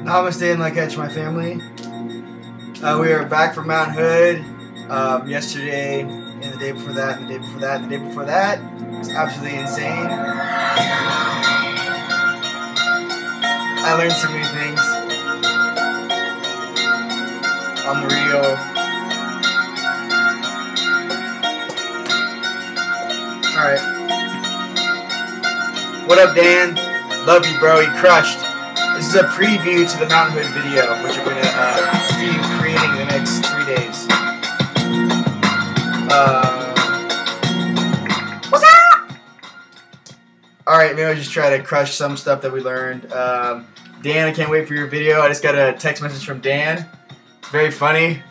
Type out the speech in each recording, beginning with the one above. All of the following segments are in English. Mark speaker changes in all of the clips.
Speaker 1: How am I staying like catch my family? We are back from Mount Hood yesterday, and the day before that, and the day before that, and the day before that. It's absolutely insane. I learned so many things on the radio. Alright. What up, Dan? Love you, bro. You crushed. This is a preview to the Mount Hood video, which I'm going to be creating in the next 3 days. What's up? Alright, maybe I'll just try to crush some stuff that we learned. Dan, I can't wait for your video. I just got a text message from Dan. It's very funny.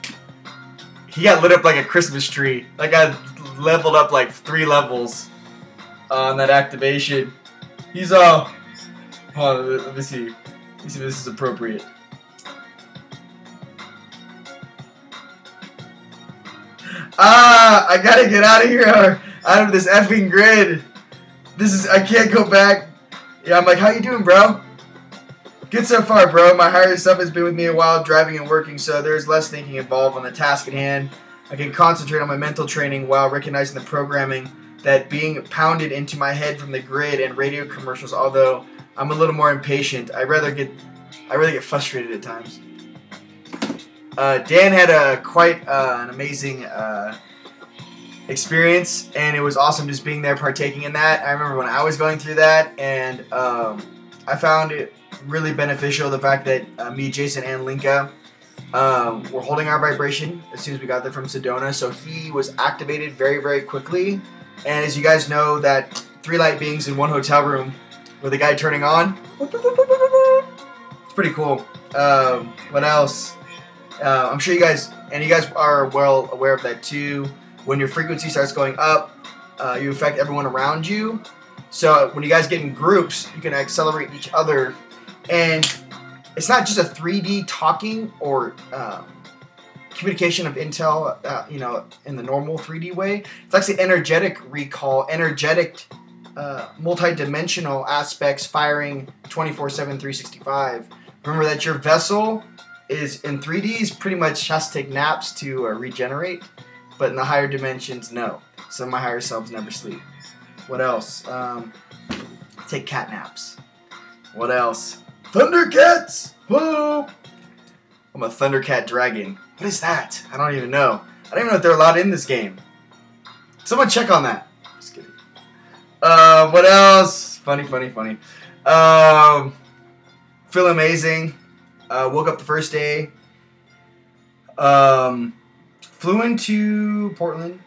Speaker 1: He got lit up like a Christmas tree. That guy leveled up like 3 levels on that activation. He's all... Hold on, let me see. Let me see if this is appropriate. I gotta get out of here, out of this effing grid. This is, I can't go back. Yeah, I'm like, how you doing, bro? Good so far, bro. My higher self has been with me a while, driving and working, so there's less thinking involved on the task at hand. I can concentrate on my mental training while recognizing the programming that being pounded into my head from the grid and radio commercials, although I'm a little more impatient. I really get frustrated at times. Dan had quite an amazing experience, and it was awesome just being there, partaking in that. I remember when I was going through that, and I found it really beneficial, the fact that me, Jason, and Linka were holding our vibration as soon as we got there from Sedona, so he was activated very, very quickly. And as you guys know, that 3 light beings in 1 hotel room with the guy turning on, it's pretty cool. What else? I'm sure you guys are well aware of that too. When your frequency starts going up, you affect everyone around you. So when you guys get in groups, you can accelerate each other. And it's not just a 3D talking or communication of intel, you know, in the normal 3D way. It's actually energetic recall, energetic, multi-dimensional aspects firing 24/7, 365. Remember that your vessel is in 3Ds pretty much has to take naps to regenerate, but in the higher dimensions, no. Some of my higher selves never sleep. What else? Take cat naps. What else? Thundercats! Whoa! I'm a Thundercat dragon. What is that? I don't even know. I don't even know if they're allowed in this game. Someone check on that. Just kidding. What else? Funny. Feel amazing. Woke up the first day. Flew into Portland.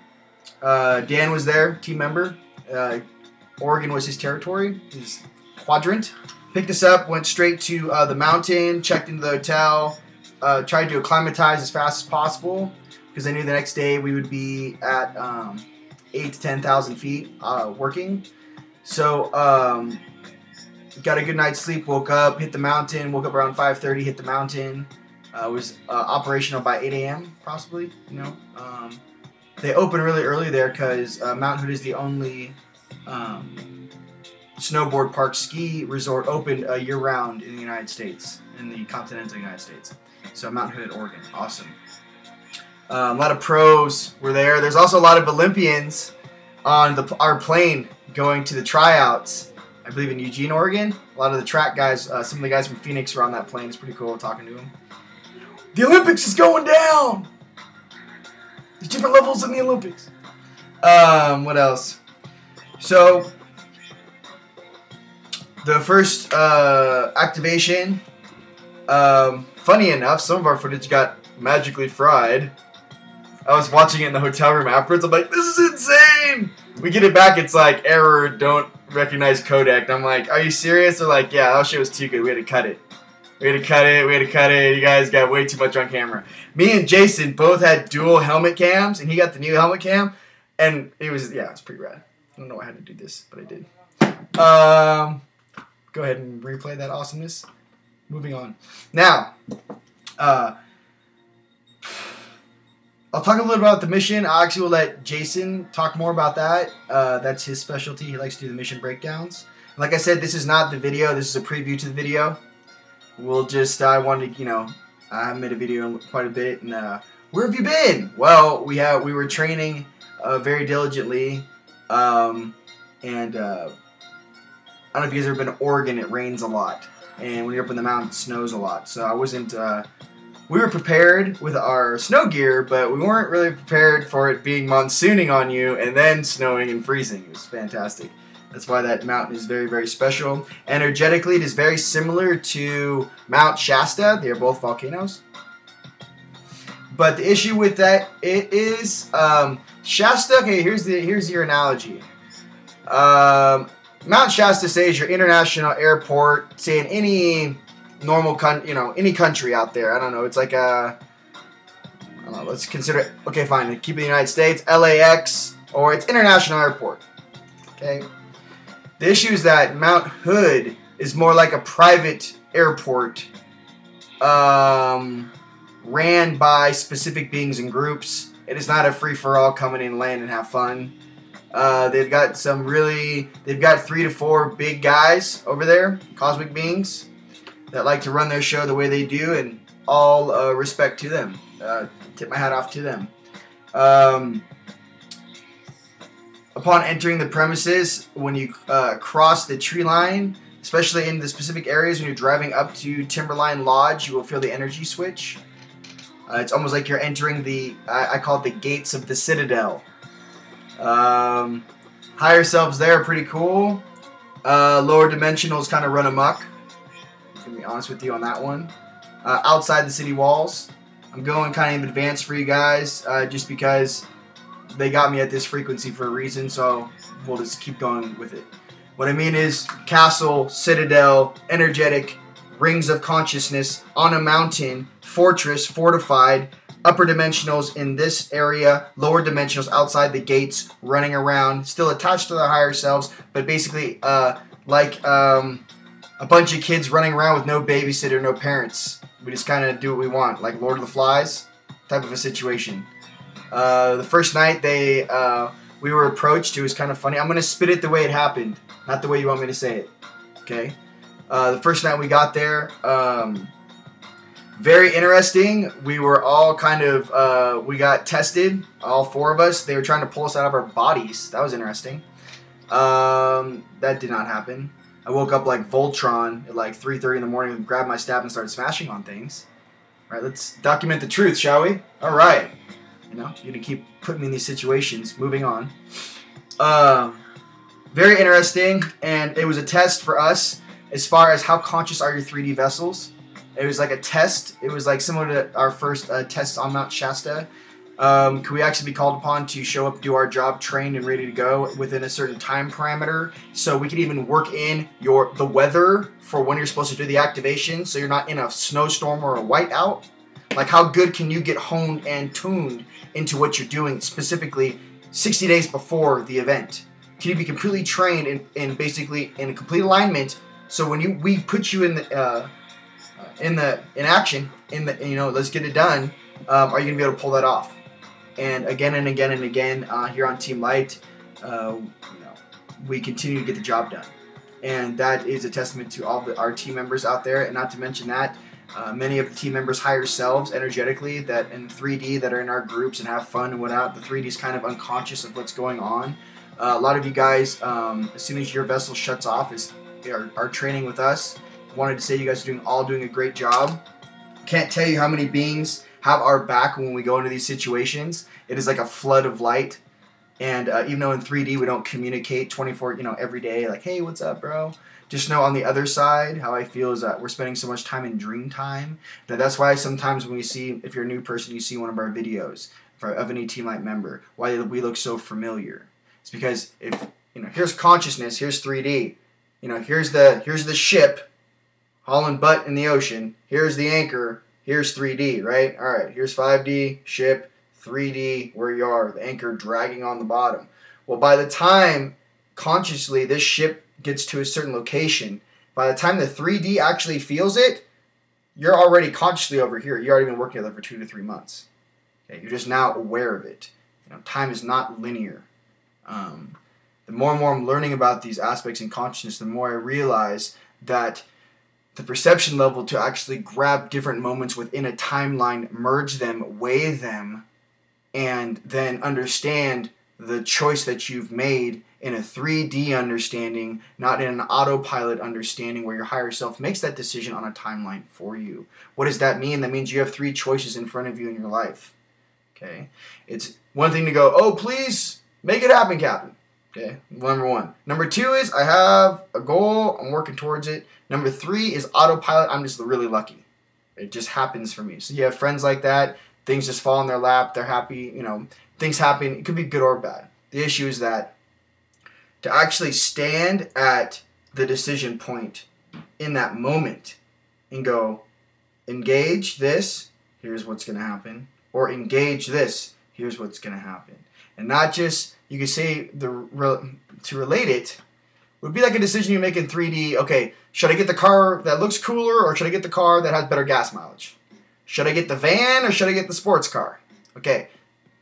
Speaker 1: Dan was there, team member. Oregon was his territory, his quadrant. Picked us up, went straight to the mountain, checked into the hotel, tried to acclimatize as fast as possible because I knew the next day we would be at 8,000 to 10,000 feet working. So got a good night's sleep, woke up, hit the mountain, woke up around 5:30, hit the mountain. Was operational by 8 a.m. possibly, you know. They open really early there because Mount Hood is the only snowboard park ski resort open year-round in the United States, in the continental United States. So Mount Hood, Oregon, awesome. A lot of pros were there. There's also a lot of Olympians on our plane going to the tryouts, I believe in Eugene, Oregon. A lot of the track guys, some of the guys from Phoenix were on that plane. It's pretty cool talking to them. The Olympics is going down! There's different levels in the Olympics. What else? So, the first activation, funny enough, some of our footage got magically fried. I was watching it in the hotel room afterwards. I'm like, this is insane! We get it back, it's like, error, don't recognize codec. And I'm like, are you serious? They're like, yeah, that shit was too good. We had to cut it. We had to cut it. You guys got way too much on camera. Me and Jason both had dual helmet cams, and he got the new helmet cam. And it was, yeah, it was pretty rad. I don't know why I had to do this, but I did. Go ahead and replay that awesomeness. Moving on. Now, I'll talk a little about the mission. I actually will let Jason talk more about that. That's his specialty. He likes to do the mission breakdowns. Like I said, this is not the video. This is a preview to the video. we'll just, I wanted to, I haven't made a video in quite a bit, and where have you been? Well, we were training very diligently, and I don't know if you guys have ever been to Oregon. It rains a lot, and when you're up in the mountains, it snows a lot. So I wasn't. We were prepared with our snow gear, but we weren't really prepared for it being monsooning on you and then snowing and freezing. It was fantastic. That's why that mountain is very, very special. Energetically, it is very similar to Mount Shasta. They are both volcanoes. But the issue with that, it is Shasta. Okay, here's your analogy. Mount Shasta, say, is your international airport. Say in any normal any country out there. I don't know. It's like I don't know. Let's consider it. Okay, fine. Keep it in the United States, LAX, or it's international airport. Okay. The issue is that Mount Hood is more like a private airport, ran by specific beings and groups. It is not a free-for-all come in, land, and have fun. They've got 3 to 4 big guys over there, cosmic beings, that like to run their show the way they do, and all respect to them. Tip my hat off to them. Upon entering the premises, when you cross the tree line, especially in the specific areas when you're driving up to Timberline Lodge, you will feel the energy switch. It's almost like you're entering I call it the gates of the Citadel. Higher selves there are pretty cool. Lower dimensionals kind of run amok. I'm going to be honest with you on that one. Outside the city walls, I'm going kind of advanced for you guys, just because they got me at this frequency for a reason, so we'll just keep going with it. What I mean is castle, citadel, energetic, rings of consciousness, on a mountain, fortress, fortified, upper dimensionals in this area, lower dimensionals outside the gates, running around, still attached to their higher selves, but basically like a bunch of kids running around with no babysitter, no parents. We just kind of do what we want, like Lord of the Flies type of a situation. The first night we were approached. It was kind of funny. I'm going to spit it the way it happened, not the way you want me to say it. Okay? The first night we got there, very interesting. We were all kind of, we got tested, all 4 of us. They were trying to pull us out of our bodies. That was interesting. That did not happen. I woke up like Voltron at like 3:30 in the morning and grabbed my staff and started smashing on things. All right, let's document the truth, shall we? All right. You're going to keep putting me in these situations. Moving on. Very interesting, and it was a test for us as far as how conscious are your 3D vessels. It was like a test. It was like similar to our first tests on Mount Shasta. Could we actually be called upon to show up, do our job, trained and ready to go within a certain time parameter? So we could even work in the weather for when you're supposed to do the activation, so you're not in a snowstorm or a whiteout. Like, how good can you get honed and tuned into what you're doing, specifically 60 days before the event? Can you be completely trained in basically in complete alignment? So when we put you in action, let's get it done. Are you gonna be able to pull that off? And again and again and again, here on Team Light, we continue to get the job done, and that is a testament to all our team members out there. And not to mention that. Many of the team members higher selves energetically that in 3D that are in our groups and have fun and whatnot. The 3D is kind of unconscious of what's going on. A lot of you guys, as soon as your vessel shuts off, are training with us. Wanted to say you guys are all doing a great job. Can't tell you how many beings have our back when we go into these situations. It is like a flood of light. And even though in 3D we don't communicate 24, every day, like, hey, what's up, bro? Just know on the other side, how I feel is that we're spending so much time in dream time. That's why sometimes when if you're a new person, you see one of our videos of any Team Light member, why we look so familiar. It's because here's consciousness, here's 3D. Here's the ship hauling butt in the ocean. Here's the anchor. Here's 3D, right? All right, here's 5D, ship, 3D, where you are, the anchor dragging on the bottom. Well, by the time consciously this ship gets to a certain location, by the time the 3D actually feels it, you're already consciously over here. You've already been working together for 2 to 3 months. Okay, you're just now aware of it. Time is not linear. The more and more I'm learning about these aspects in consciousness, the more I realize that the perception level to actually grab different moments within a timeline, merge them, weigh them, and then understand the choice that you've made in a 3D understanding, not in an autopilot understanding where your higher self makes that decision on a timeline for you. What does that mean? That means you have 3 choices in front of you in your life. Okay? It's one thing to go, oh, please make it happen, Captain. Okay, number 1. Number 2 is I have a goal, I'm working towards it. Number 3 is autopilot, I'm just really lucky. It just happens for me. So you have friends like that, things just fall in their lap, they're happy, you know, things happen, it could be good or bad. The issue is that to actually stand at the decision point in that moment and go, engage this, here's what's going to happen, or engage this, here's what's going to happen. And not just, you could say, to relate it, would be like a decision you make in 3D. Okay, should I get the car that looks cooler, or should I get the car that has better gas mileage? Should I get the van, or should I get the sports car? Okay,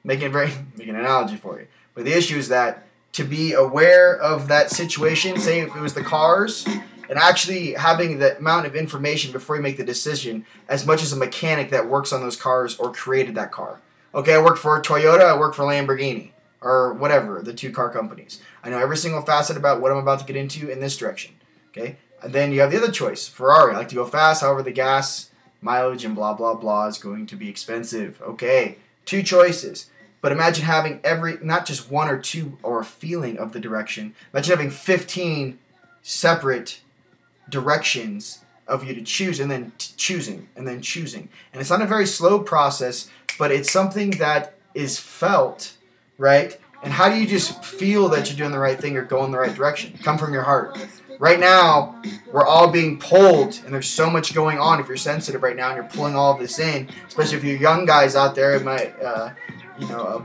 Speaker 1: making an analogy for you. But the issue is that to be aware of that situation, say if it was the cars, and actually having the amount of information before you make the decision, as much as a mechanic that works on those cars or created that car. Okay, I work for Toyota, I work for Lamborghini, or whatever, the 2 car companies. I know every single facet about what I'm about to get into in this direction. Okay, and then you have the other choice, Ferrari. I like to go fast, however the gas mileage and blah blah blah is going to be expensive. Okay, 2 choices. But imagine having not just 1 or 2 or a feeling of the direction. Imagine having 15 separate directions of you to choose, and then choosing, and then choosing. And it's not a very slow process, but it's something that is felt, right? And how do you just feel that you're doing the right thing or going the right direction? Come from your heart. Right now, we're all being pulled, and there's so much going on. If you're sensitive right now and you're pulling all of this in, especially if you're young guys out there, it might,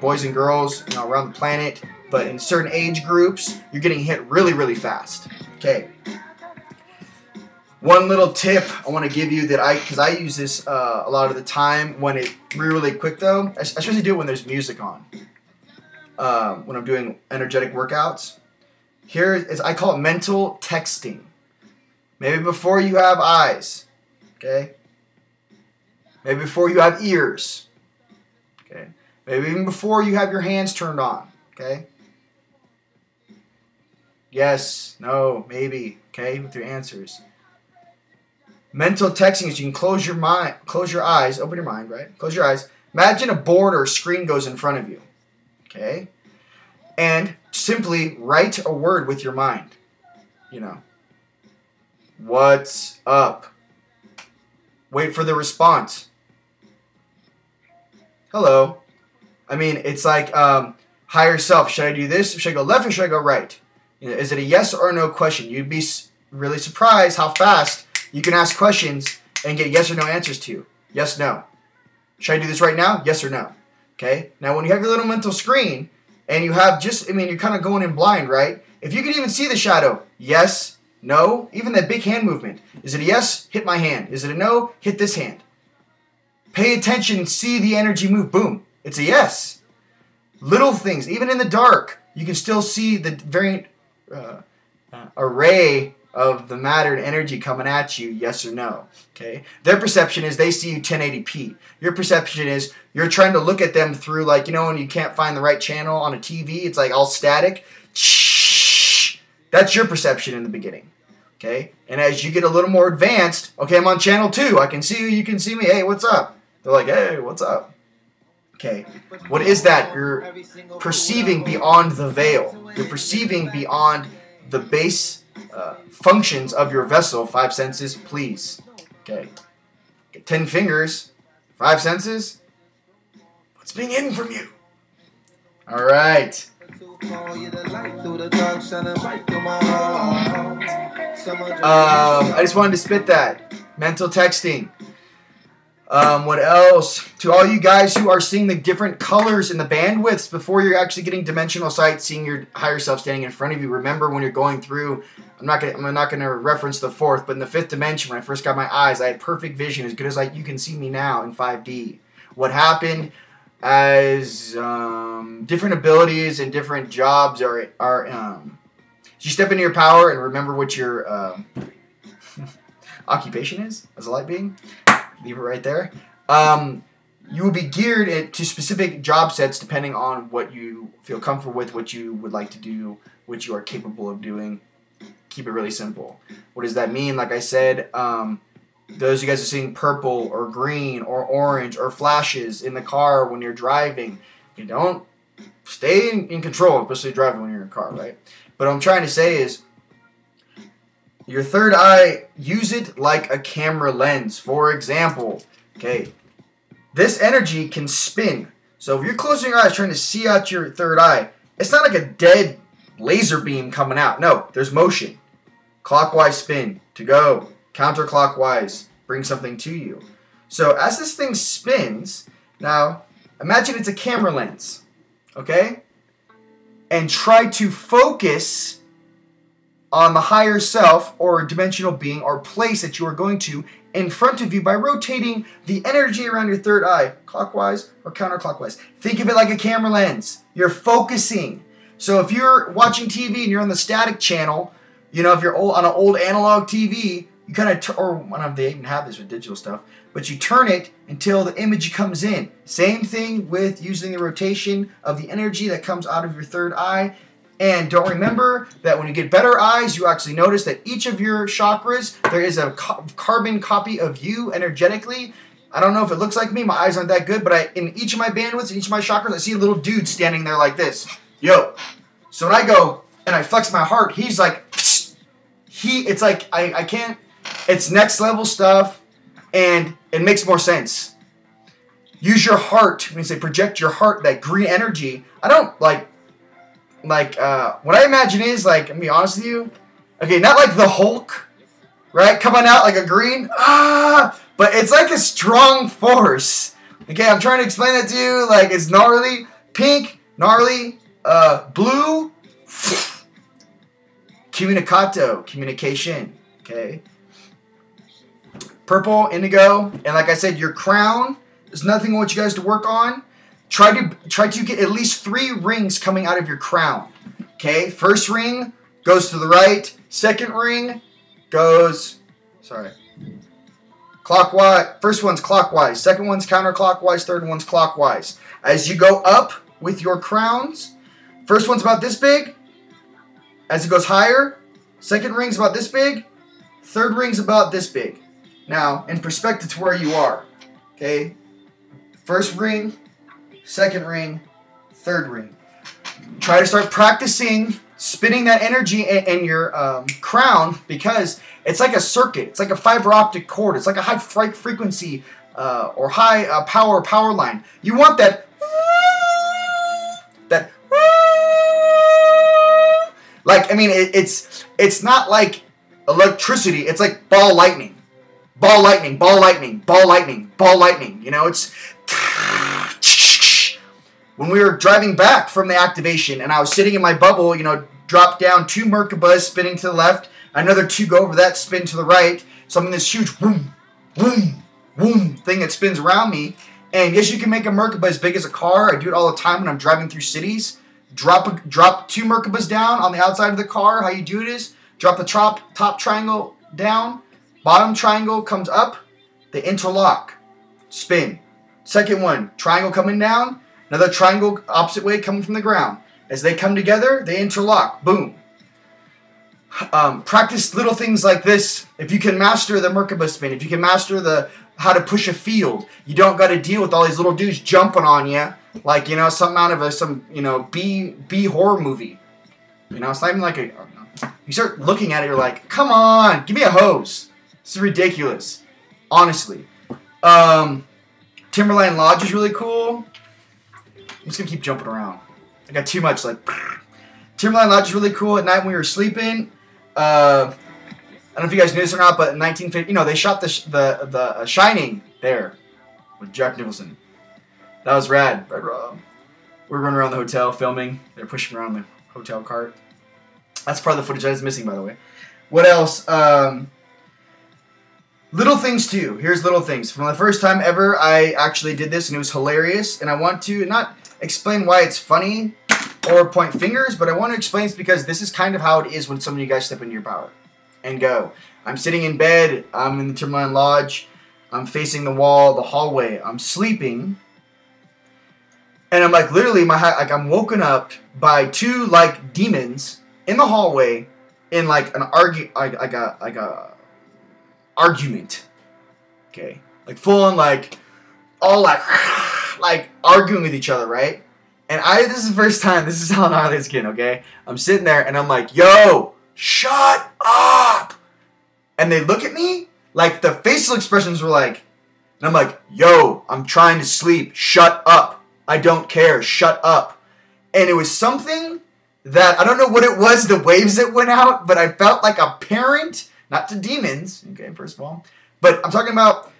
Speaker 1: boys and girls, around the planet, but in certain age groups, you're getting hit really, really fast. Okay. One little tip I want to give you because I use this a lot of the time when it's really quick though. I especially do it when there's music on. When I'm doing energetic workouts. I call it mental texting. Maybe before you have eyes. Okay. Maybe before you have ears. Okay. Maybe even before you have your hands turned on. Okay. Yes, no, maybe. Okay, with your answers. Mental texting is you can close your eyes, open your mind, right? Close your eyes. Imagine a board or a screen goes in front of you. Okay? And simply write a word with your mind. What's up? Wait for the response. Hello. I mean, it's like higher self. Should I do this? Should I go left or should I go right? Is it a yes or no question? You'd be really surprised how fast you can ask questions and get yes or no answers to. Yes, no. Should I do this right now? Yes or no. Okay? Now, when you have your little mental screen and you have you're kind of going in blind, right? If you can even see the shadow, yes, no, even that big hand movement. Is it a yes? Hit my hand. Is it a no? Hit this hand. Pay attention, see the energy move. Boom. It's a yes. Little things, even in the dark, you can still see the variant array of the matter and energy coming at you, yes or no. Okay? Their perception is they see you 1080p. Your perception is you're trying to look at them through, like, when you can't find the right channel on a TV, it's like all static. That's your perception in the beginning. Okay? And as you get a little more advanced, okay, I'm on channel 2. I can see you, you can see me. Hey, what's up? They're like, hey, what's up? Okay. What is that? You're perceiving beyond the veil. You're perceiving beyond the base functions of your vessel. 5 senses, please. Okay. 10 fingers, 5 senses. What's being hidden from you? All right. I just wanted to spit that. Mental texting. What else? To all you guys who are seeing the different colors and the bandwidths before you're actually getting dimensional sight, seeing your higher self standing in front of you. Remember when you're going through, I'm not gonna reference the 4th, but in the 5th dimension, when I first got my eyes, I had perfect vision, as good as you can see me now in 5D. What happened as different abilities and different jobs are you step into your power and remember what your occupation is as a light being. Leave it right there. You will be geared to specific job sets depending on what you feel comfortable with, what you would like to do, what you are capable of doing. Keep it really simple. What does that mean? Like I said, those of you guys are seeing purple or green or orange or flashes in the car when you're driving. You don't stay in control, especially driving when you're in a car, right? But what I'm trying to say is your third eye, use it like a camera lens. For example, okay, this energy can spin. So if you're closing your eyes trying to see out your third eye, it's not like a dead laser beam coming out. No, there's motion. Clockwise spin to go. Counterclockwise, bring something to you. So as this thing spins, now imagine it's a camera lens, okay? And try to focus on the higher self or dimensional being or place that you are going to in front of you by rotating the energy around your third eye, clockwise or counterclockwise. Think of it like a camera lens. You're focusing. So if you're watching TV and you're on the static channel, you know, if you're on an old analog TV, you kind of, or I don't know if they even have this with digital stuff, but you turn it until the image comes in. Same thing with using the rotation of the energy that comes out of your third eye. And don't remember that when you get better eyes, you actually notice that each of your chakras, there is a carbon copy of you energetically. I don't know if it looks like me. My eyes aren't that good, but in each of my bandwidths, in each of my chakras, I see a little dude standing there like this. Yo. So when I go and I flex my heart, he's like, it's like, I can't, it's next level stuff, and it makes more sense. Use your heart. When you say project your heart, that green energy, I don't what I imagine is, like, I'm gonna be honest with you, okay, not like the Hulk, right, coming out like a green, but it's like a strong force. Okay, I'm trying to explain that to you, like, it's gnarly, pink, gnarly, blue, communicato, communication, okay? Purple, indigo, and like I said, your crown, there's nothing I want you guys to work on. Try to get at least 3 rings coming out of your crown, okay? First ring goes to the right, second ring goes, clockwise, first one's clockwise, second one's counterclockwise, third one's clockwise. As you go up with your crowns, first one's about this big. As it goes higher, second ring's about this big, third ring's about this big. Now, in perspective to where you are, okay? First ring, second ring, third ring. Try to start practicing spinning that energy in your crown, because it's like a circuit. It's like a fiber optic cord. It's like a high frequency or high power line. You want that, like, I mean, it's not like electricity. It's like ball lightning. Ball lightning, ball lightning, ball lightning, ball lightning. You know, it's when we were driving back from the activation and I was sitting in my bubble, you know, drop down 2 Merkabas spinning to the left, another 2 go over that, spin to the right. So I'm in this huge boom, boom, boom thing that spins around me. And yes, you can make a Merkaba as big as a car. I do it all the time when I'm driving through cities. Drop 2 Merkabas down on the outside of the car. How you do it is drop the top triangle down, bottom triangle comes up, they interlock, spin. Second one, triangle coming down, another triangle opposite way coming from the ground. As they come together, they interlock, boom. Practice little things like this. If you can master the Merkaba spin, if you can master how to push a field, you don't got to deal with all these little dudes jumping on you like, you know, something out of some, you know, B horror movie. You know, it's not even like a, you start looking at it, you're like, come on, give me a hose. This is ridiculous, honestly. Timberline Lodge is really cool. I'm just gonna keep jumping around. I got too much, like, Timberline Lodge is really cool. At night when we were sleeping, I don't know if you guys knew this or not, but in 1950, you know, they shot the Shining there with Jack Nicholson. That was rad. We were running around the hotel filming. They were pushing around the hotel cart. That's part of the footage that is missing, by the way. What else? Little things too. Here's little things. From the first time ever, I actually did this, and it was hilarious. And I want to not explain why it's funny or point fingers, but I want to explain it's because this is kind of how it is when some of you guys step into your power and go. I'm sitting in bed. I'm in the Timberline Lodge. I'm facing the wall, the hallway. I'm sleeping. And I'm like, literally, I'm woken up by two, like, demons in the hallway in, like, an argument. Okay? Like, full on, like, all, like, arguing with each other, right? And this is the first time, this is how gnarly it's getting, okay? I'm sitting there, and I'm like, yo, shut up! And they look at me, like, the facial expressions were like, and I'm like, yo, I'm trying to sleep, shut up. I don't care. Shut up. And it was something that, I don't know what it was, the waves that went out, but I felt like a parent, not to demons, okay, first of all, but I'm talking about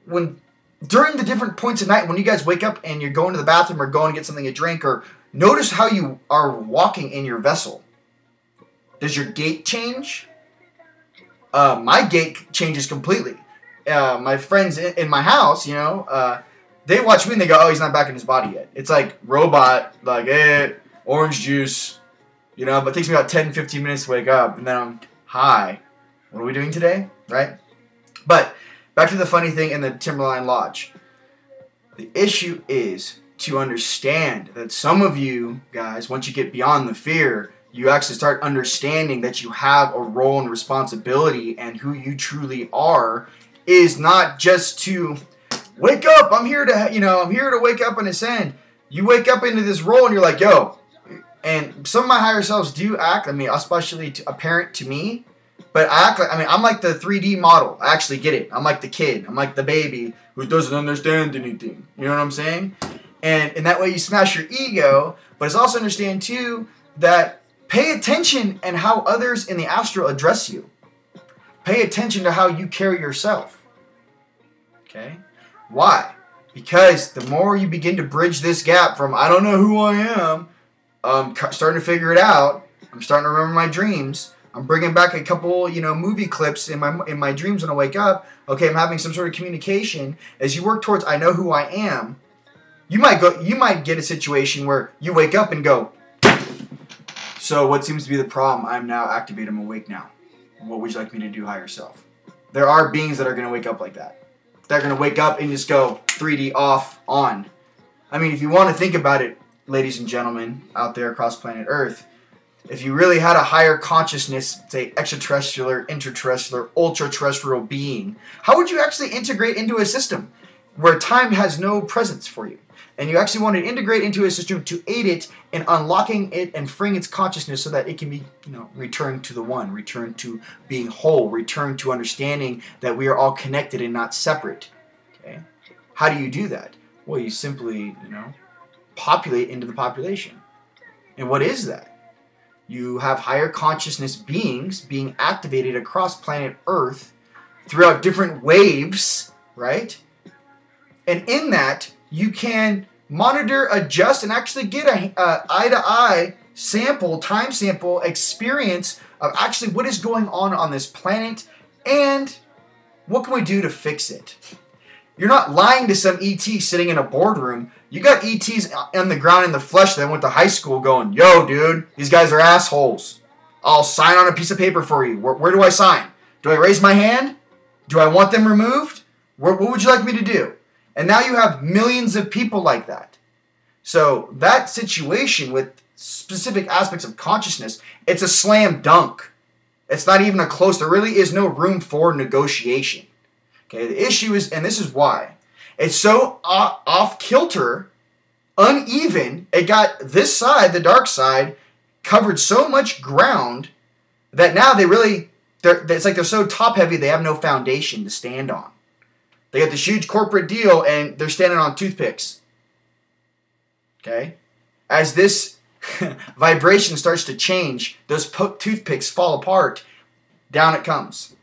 Speaker 1: when, during the different points of night, when you guys wake up and you're going to the bathroom or going to get something to drink, or notice how you are walking in your vessel. Does your gait change? My gait changes completely. My friends in my house, you know, they watch me and they go, oh, he's not back in his body yet. It's like robot, like, orange juice, you know, but it takes me about 10, 15 minutes to wake up. And then I'm, hi, what are we doing today? Right? But back to the funny thing in the Timberline Lodge. The issue is to understand that some of you guys, once you get beyond the fear, you actually start understanding that you have a role and responsibility, and who you truly are is not just to wake up, I'm here to wake up and ascend. You wake up into this role and you're like, yo. And some of my higher selves do act, I mean, especially apparent to me, but I act like, I mean, I'm like the 3D model. I actually get it. I'm like the kid. I'm like the baby who doesn't understand anything. You know what I'm saying? And in that way you smash your ego, but it's also understand too that pay attention and how others in the astral address you. Pay attention to how you carry yourself. Okay? Why? Because the more you begin to bridge this gap from I don't know who I am, I'm starting to figure it out, I'm starting to remember my dreams, I'm bringing back a couple, you know, movie clips in my dreams when I wake up, okay, I'm having some sort of communication. As you work towards I know who I am, you might get a situation where you wake up and go, so what seems to be the problem? I'm now activated, I'm awake now. What would you like me to do, higher self? There are beings that are going to wake up like that. They're going to wake up and just go 3D off, on. I mean, if you want to think about it, ladies and gentlemen, out there across planet Earth, if you really had a higher consciousness, say extraterrestrial, interterrestrial, ultra-terrestrial being, how would you actually integrate into a system where time has no presence for you? And you actually want to integrate into a system to aid it in unlocking it and freeing its consciousness so that it can be, you know, returned to the one, return to being whole, return to understanding that we are all connected and not separate. Okay? How do you do that? Well, you simply, you know, populate into the population. And what is that? You have higher consciousness beings being activated across planet Earth throughout different waves, right? And in that, you can monitor, adjust, and actually get a eye-to-eye sample, time sample experience of actually what is going on this planet and what can we do to fix it. You're not lying to some ET sitting in a boardroom. You got ETs on the ground in the flesh that went to high school going, yo, dude, these guys are assholes. I'll sign on a piece of paper for you. Where do I sign? Do I raise my hand? Do I want them removed? What would you like me to do? And now you have millions of people like that. So that situation with specific aspects of consciousness, it's a slam dunk. It's not even a close. There really is no room for negotiation. Okay, the issue is, and this is why, it's so off kilter, uneven. It got this side, the dark side, covered so much ground that now it's like they're so top heavy they have no foundation to stand on. They got this huge corporate deal, and they're standing on toothpicks. Okay? As this vibration starts to change, those toothpicks fall apart. Down it comes.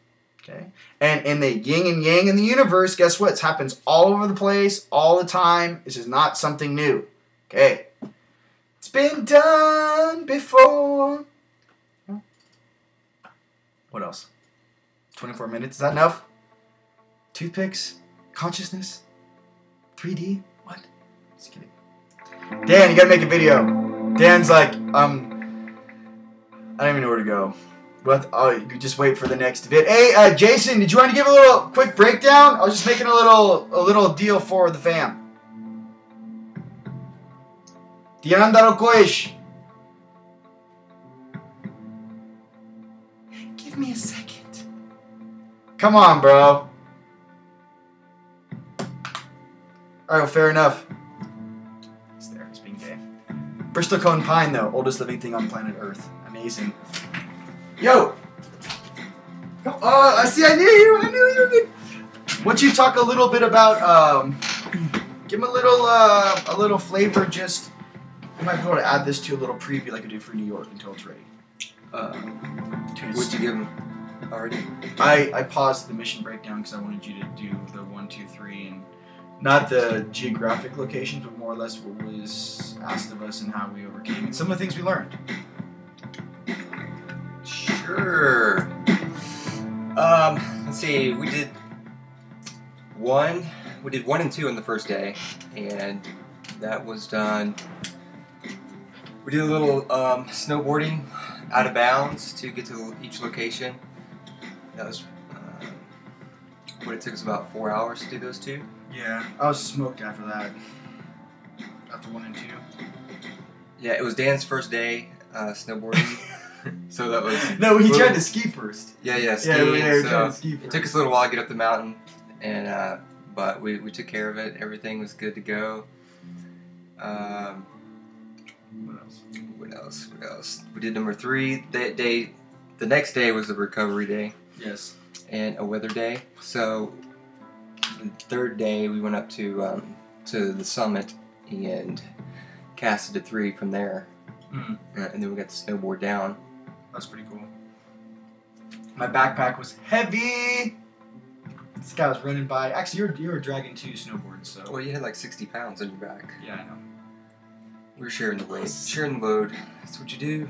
Speaker 1: Okay? And in the yin and yang in the universe, guess what? It happens all over the place, all the time. This is not something new. Okay? It's been done before. What else? 24 minutes? Is that enough? Toothpicks? Consciousness? 3D? What? Just kidding. Dan, you gotta make a video. Dan's like, I don't even know where to go. But you just wait for the next vid. Hey, Jason, did you want to give a little quick breakdown? I was just making a little deal for the fam. Tiandaro Koish. Give me a second. Come on, bro. Alright, well, fair enough. He's there. He's being gay. Bristol Cone Pine, though. Oldest living thing on planet Earth. Amazing. Yo! Oh, I see. I knew you. I knew you. Why don't you talk a little bit about, give him a little flavor, just, you might be able to add this to a little preview like I do for New York until it's ready.
Speaker 2: What'd you give him already?
Speaker 1: I paused the mission breakdown because I wanted you to do the 1, 2, 3, and not the geographic locations, but more or less what was asked of us and how we overcame and some of the things we learned.
Speaker 2: Sure. Let's see. We did 1 and 2 on the first day, and that was done. We did a little snowboarding out of bounds to get to each location. That was what it took us about 4 hours to do those 2.
Speaker 1: Yeah, I was smoked after that. After 1 and 2.
Speaker 2: Yeah, it was Dan's first day snowboarding. So that was...
Speaker 1: No, he tried to ski first.
Speaker 2: Yeah, skiing.
Speaker 1: Yeah, we were
Speaker 2: so
Speaker 1: trying to ski first.
Speaker 2: it took us a little while to get up the mountain, and but we took care of it. Everything was good to go. What else? We did number 3. The next day was the recovery day.
Speaker 1: Yes.
Speaker 2: And a weather day. So the 3rd day we went up to the summit and casted a 3 from there.
Speaker 1: Mm.
Speaker 2: And then we got the snowboard down.
Speaker 1: That's pretty cool. My backpack was heavy. This guy was running by. Actually, you were dragging 2 snowboards, so.
Speaker 2: Well, you had like 60 pounds on your back.
Speaker 1: Yeah, I know.
Speaker 2: We were sharing the weight, sharing the load. That's what you do.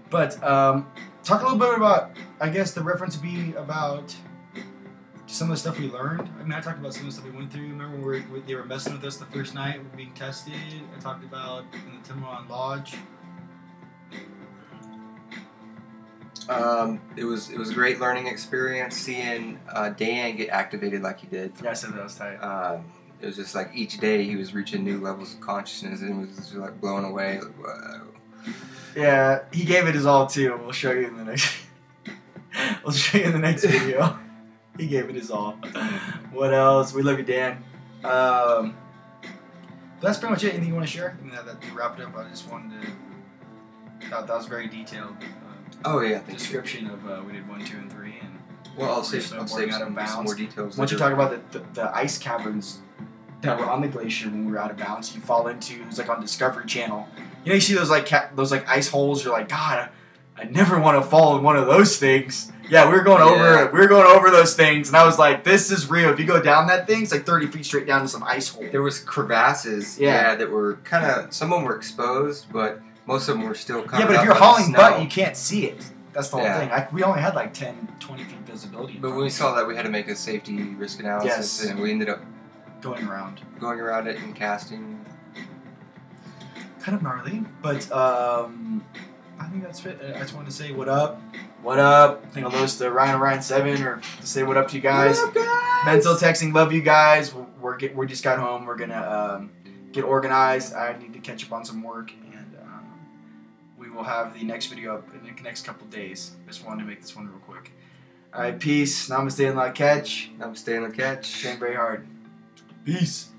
Speaker 1: But talk a little bit about, I guess the reference would be about some of the stuff we learned. I mean, I talked about some of the stuff we went through. Remember when they were messing with us the first night, we were being tested. I talked about in the Timuron Lodge.
Speaker 2: It was a great learning experience seeing Dan get activated like he did.
Speaker 1: Yeah, I said that was tight.
Speaker 2: It was just like each day he was reaching new levels of consciousness and was just like blown away. Like, whoa.
Speaker 1: Yeah, he gave it his all too. We'll show you in the next. We'll show you in the next video. He gave it his all. What else? We love you, Dan. That's pretty much it. Anything you want to share? I mean, that wrap it up. I just wanted to. That was very detailed.
Speaker 2: Oh yeah,
Speaker 1: description of we did 1, 2, and 3, and
Speaker 2: well, I'll save some more details.
Speaker 1: Once you talk about the ice caverns that were on the glacier when we were out of bounds, you fall into, it was like on Discovery Channel. You know, you see those like ice holes. You're like, God, I never want to fall in one of those things. Yeah, we were going over those things, and I was like, this is real. If you go down that thing, it's like 30 feet straight down to some ice hole.
Speaker 2: There was crevasses, that were kind of, some of them were exposed, but most of them were still coming up.
Speaker 1: Yeah, but if you're hauling butt, you can't see it. That's the whole thing. We only had like 10, 20 feet visibility.
Speaker 2: But when we saw that, we had to make a safety risk analysis, and we ended up
Speaker 1: going around
Speaker 2: it and casting.
Speaker 1: Kind of gnarly, but I think that's it. I just wanted to say what up. I think I'll lose to Ryan 7 or to say what up to you guys.
Speaker 2: What up, guys?
Speaker 1: Mental texting, love you guys. We just got home. We're gonna get organized. I need to catch up on some work, and we will have the next video up in the next couple days. Just wanted to make this one real quick. All right, peace. Namaste and la catch.
Speaker 2: Namaste and la catch.
Speaker 1: Train very hard. Peace.